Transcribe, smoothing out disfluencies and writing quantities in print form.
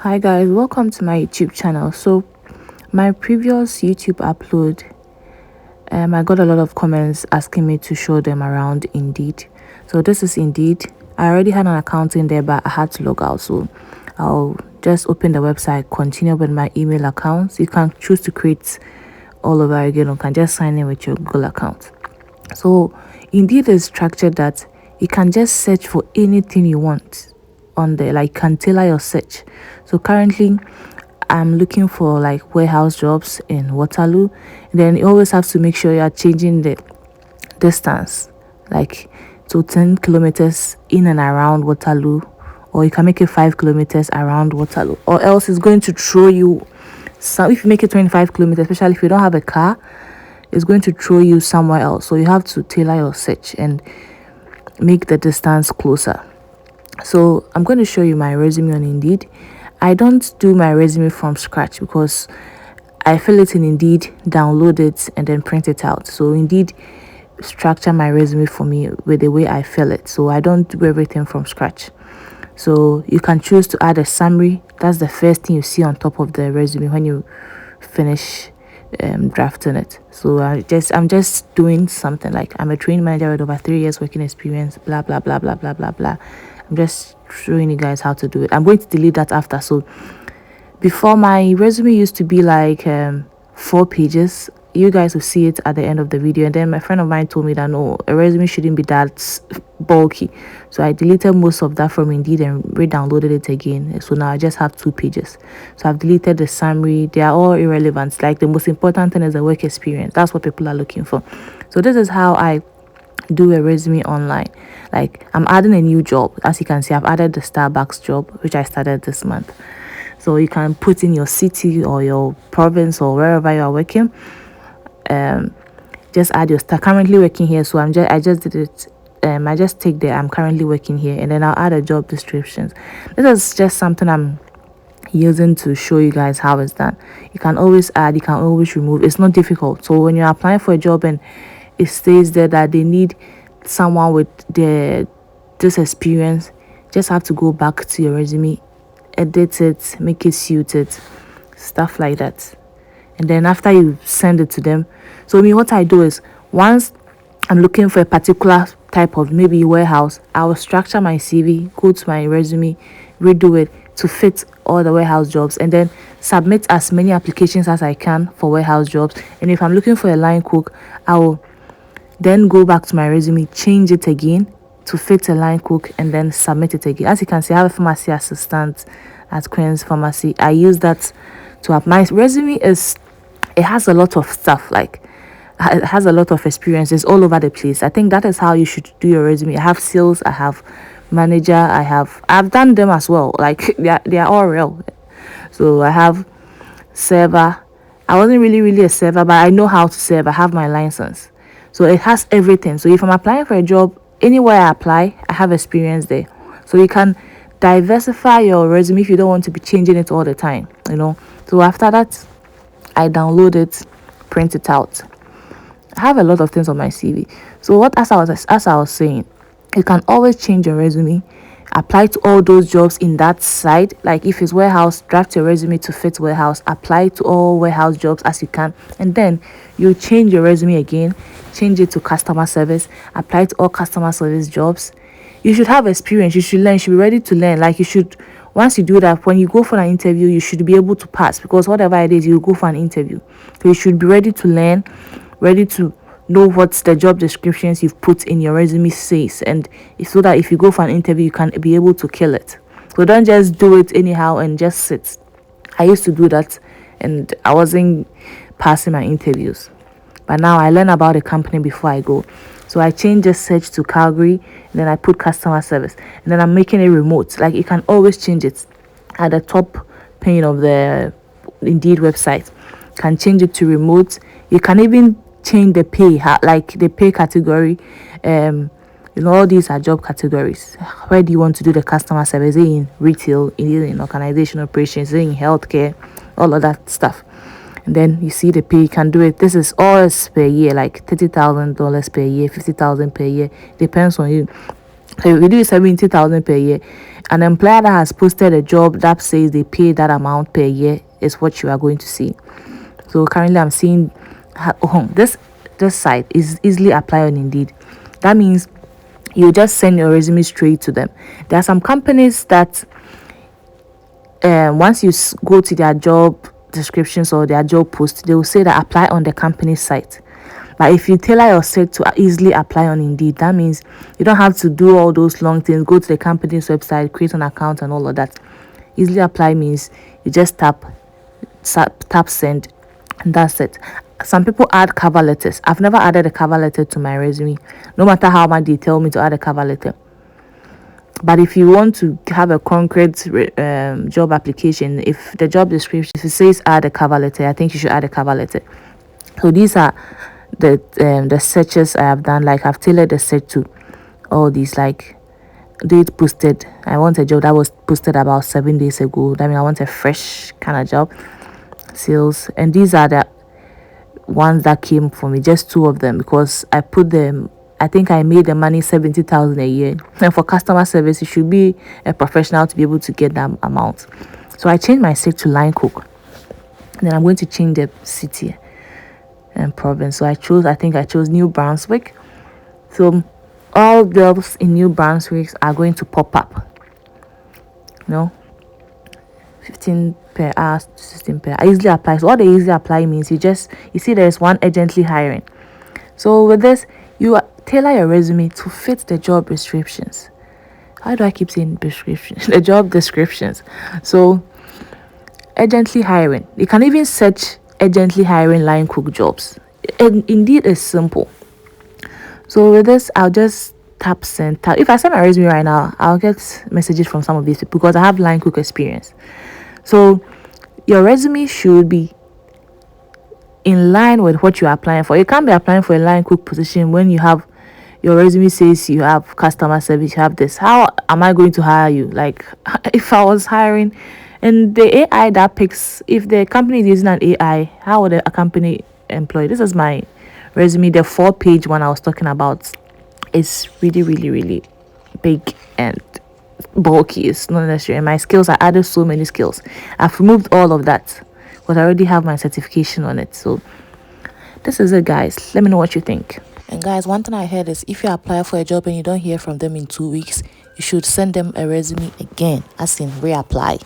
Hi guys, welcome to my YouTube channel. So my previous YouTube upload, I got a lot of comments asking me to show them around Indeed. So this is Indeed. I already had an account in there, but I had to log out. So I'll just open the website, continue with my email account. You can choose to create all over again, or can just sign in with your Google account. So Indeed is structured that you can just search for anything you want on there, like can tailor your search. So currently I'm looking for like warehouse jobs in Waterloo. Then you always have to make sure you are changing the distance, like to 10 kilometers in and around Waterloo, or you can make it 5 kilometers around Waterloo, or else it's going to throw you. So if you make it 25 kilometers, especially if you don't have a car, it's going to throw you somewhere else. So you have to tailor your search and make the distance closer. So I'm going to show you my resume on Indeed. I don't do my resume from scratch because I fill it in Indeed, download it, and then print it out. So Indeed structure my resume for me with the way I fill it. So I don't do everything from scratch. So you can choose to add a summary. That's the first thing you see on top of the resume when you finish drafting it. So I'm just doing something like I'm a training manager with over 3 years working experience, blah blah blah blah blah blah blah. I'm just showing you guys how to do it. I'm going to delete that after. So before, my resume used to be like 4 pages. You guys will see it at the end of the video. And then my friend of mine told me that no, a resume shouldn't be that bulky. So I deleted most of that from Indeed and re-downloaded it again. So now I just have 2 pages. So I've deleted the summary. They are all irrelevant. Like the most important thing is the work experience. That's what people are looking for. So this is how I do a resume online. Like I'm adding a new job. As you can see, I've added the Starbucks job, which I started this month. So you can put in your city or your province or wherever you are working. Just add your start. Currently working here, so I just did it. I just take there. I'm currently working here, and then I'll add a job descriptions. This is just something I'm using to show you guys how it's done. You can always add, you can always remove. It's not difficult. So when you're applying for a job and it states there that they need someone with this experience, just have to go back to your resume, edit it, make it suited, stuff like that. And then after you send it to them, so me, what I do is once I'm looking for a particular type of maybe warehouse, I will structure my CV, go to my resume, redo it to fit all the warehouse jobs, and then submit as many applications as I can for warehouse jobs. And if I'm looking for a line cook, I will then go back to my resume, change it again to fit a line cook, and then submit it again. As you can see, I have a pharmacy assistant at Queen's Pharmacy. I use that to have my resume. It has a lot of stuff, like it has a lot of experiences all over the place. I think that is how you should do your resume. I have sales, I have manager, I've done them as well. Like they are all real. So I have server. I wasn't really a server, but I know how to serve. I have my license. So it has everything. So if I'm applying for a job, anywhere I apply, I have experience there. So you can diversify your resume if you don't want to be changing it all the time, So after that, I download it, print it out. I have a lot of things on my CV. So as I was saying, you can always change your resume, apply to all those jobs in that side. Like if it's warehouse, draft your resume to fit warehouse, apply to all warehouse jobs as you can, and then you change your resume again, change it to customer service, apply to all customer service jobs. You should have experience, you should learn, you should be ready to learn. Like once you do that, when you go for an interview, you should be able to pass, because whatever it is, you go for an interview. So you should be ready to learn, ready to know what the job descriptions you've put in your resume says, and so that if you go for an interview, you can be able to kill it. So don't just do it anyhow and just sit. I used to do that and I wasn't passing my interviews, but now I learn about the company before I go. So I change the search to Calgary, and then I put customer service, and then I'm making it remote. Like you can always change it at the top pane of the Indeed website. You can change it to remote. You can even change the pay, like the pay category. All these are job categories. Where do you want to do the customer service? Is it in retail, in organization operations, is it in healthcare, all of that stuff? And then you see the pay. You can do it. This is all per year, like $30,000 per year, $50,000 per year, depends on you. So if you do 70,000 per year, An employer that has posted a job that says they pay that amount per year is what you are going to see. So currently I'm seeing this site is easily apply on Indeed. That means you just send your resume straight to them. There are some companies that once you go to their job descriptions or their job post, they will say that apply on the company site. But if you tailor your site to easily apply on Indeed, that means you don't have to do all those long things, go to the company's website, create an account and all of that. Easily apply means you just tap send, and that's it. Some people add cover letters. I've never added a cover letter to my resume, no matter how much they tell me to add a cover letter. But if you want to have a concrete job application, if the job description, if it says add a cover letter, I think you should add a cover letter. So these are the searches I have done. Like I've tailored the search to all these, like date posted. I want a job that was posted about 7 days ago. That means I want a fresh kind of job. Sales, and these are the ones that came for me, just two of them, because I put them, I think I made the money 70,000 a year, and for customer service you should be a professional to be able to get that amount. So I changed my state to Line Cook. Then I'm going to change the city and province. So I think I chose New Brunswick. So all jobs in New Brunswick are going to pop up, 15 per hour, 16 per hour. I easily apply. So what they easily apply means you see there's one urgently hiring. So with this, you tailor your resume to fit the job descriptions. How do I keep saying descriptions? The job descriptions. So urgently hiring. You can even search urgently hiring Line Cook jobs. And Indeed is simple. So with this, I'll just tap send. If I send my resume right now, I'll get messages from some of these people because I have Line Cook experience. So your resume should be in line with what you're applying for. You can't be applying for a Line Cook position when you have your resume says you have customer service, you have this. How am I going to hire you? Like if I was hiring and the AI that picks, if the company is using an AI, how would a company employ? This is my resume. The 4-page one I was talking about is really, really, really big and bulky. It's not necessary. My skills, I added so many skills. I've removed all of that because I already have my certification on it. So this is it, guys. Let me know what you think. And guys, one thing I heard is if you apply for a job and you don't hear from them in 2 weeks, you should send them a resume again, as in reapply.